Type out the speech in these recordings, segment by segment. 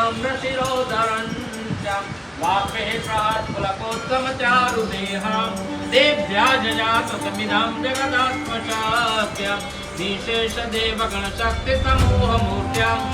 ताम्रशिरोधरञ्च वाग्मेत्रात्पुलकोत्तमचारुदेहं देव्या जजातमिदं जगदात्मशाक्यं विशेषदेवगणशक्तिसमूहमूर्त्याम्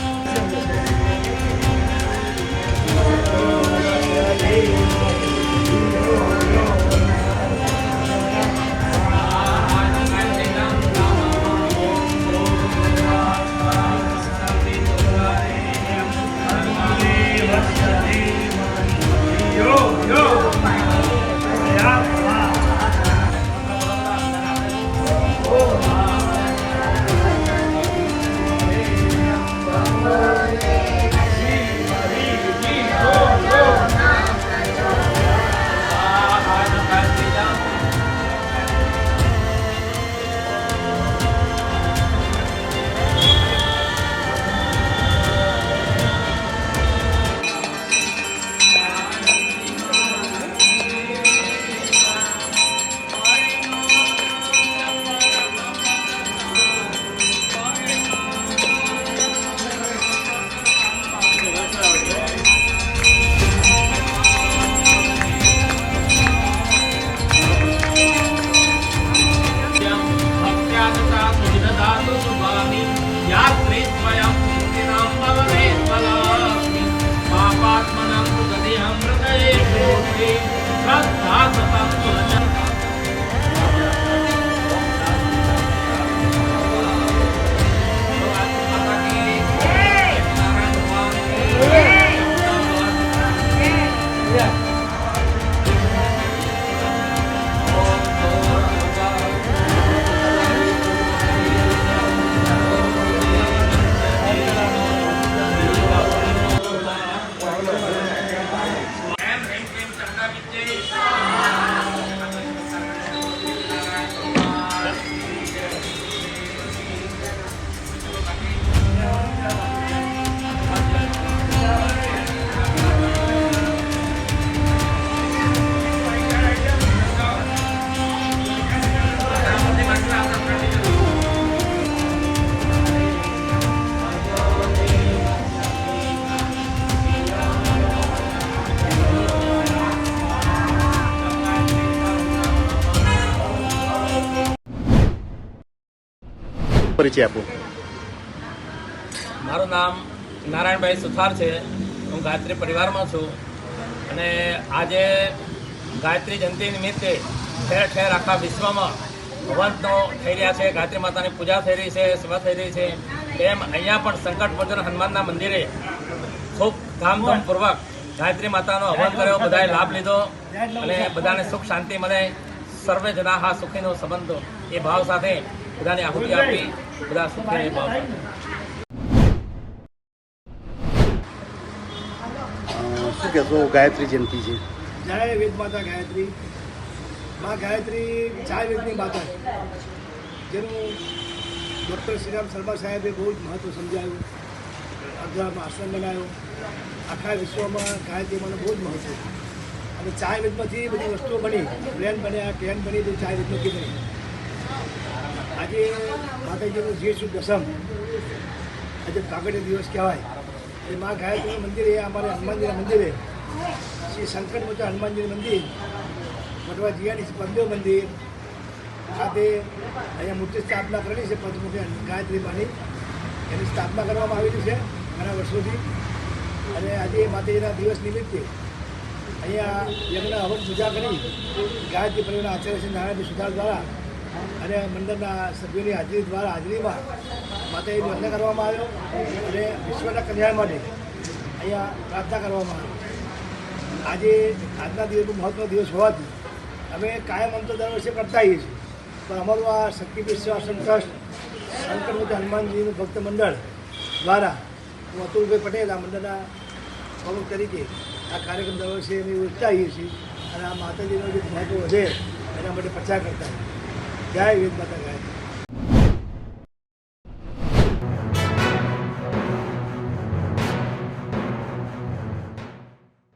परिचय आपो। मारू नाम नारायणभाई सुथार है। हूँ गायत्री परिवार में छूँ अने आज गायत्री जयंती निमित्ते ठेर ठेर आखा विश्व में हवनों थई रह्या छे। गायत्री माता की पूजा थई रही है, सेवा थई रही है। एम अहींया पण संकटमोचन हनुमानना मंदिरे खूब धामधूमपूर्वक गायत्री मातानो हवन कर्यो। बधाए लाभ लीधो अने बधाने सुख शांति मळे। सर्वे जना हा सुखीनो संबंध ए भाव साथे बधाने आहुति आपी बधा सुखी रहे भाव। શું કહેશો ગાયત્રી જયંતિ છે? જય વેદ માતા ગાયત્રી. માં ગાયત્રી 4 વેદની માતા જેનું ડૉક્ટર શ્રીરામ શર્મા સાહેબે બહુ જ મહત્ત્વ સમજાવ્યું. અર્ધરામાં આશ્રમ બનાવ્યો. આખા વિશ્વમાં ગાયત્રી માનું બહુ જ મહત્ત્વ. અને 4 વેદમાંથી બધી વસ્તુઓ બની, પ્લેન બન્યા, ટ્રેન બની, તો 4 વેદમાંથી બની. આજે માતાજીનું જે શુભ દસમ આજે કાગળિયો દિવસ કહેવાય. એ માં ગાયત્રીનું મંદિર એ અમારે હનુમાનજીના મંદિરે શ્રી સંકટમોચન હનુમાનજીનું મંદિર વટવા જીયાની પદ્યો મંદિર ખાતે અહીંયા મૂર્તિ સ્થાપના કરેલી છે. પંચમુખી ગાયત્રી માની એની સ્થાપના કરવામાં આવેલી છે ઘણા વર્ષોથી. અને આજે માતાજીના દિવસ નિમિત્તે અહીંયા યજ્ઞ હવન પૂજા કરી ગાયત્રી પરિવારના આચાર્ય શ્રી નારાયણભાઈ સુથાર દ્વારા અને મંડળના સભ્યોની હાજરીમાં માતાજીનો યજ્ઞ કરવામાં આવ્યો અને વિશ્વના કલ્યાણ માટે અહીંયા પ્રાર્થના કરવામાં આવી. આજે આજના દિવસનું મહત્ત્વનો દિવસ હોવાથી અમે કાયમ આમ તો દર વર્ષે કરતા આવીએ છીએ, પણ અમારું આ શક્તિપીઠ સેવાશ્રમ ટ્રસ્ટ સંકટમોચન હનુમાનજીનું ભક્ત મંડળ દ્વારા હું અતુલભાઈ પટેલ આ મંડળના પ્રમુખ તરીકે આ કાર્યક્રમ દર વર્ષે અમે યોજતા આવીએ છીએ અને આ માતાજીનો જે મહત્ત્વ વધે એના માટે પ્રચાર કરતા. જય વેદ માતા ગાયત્રી.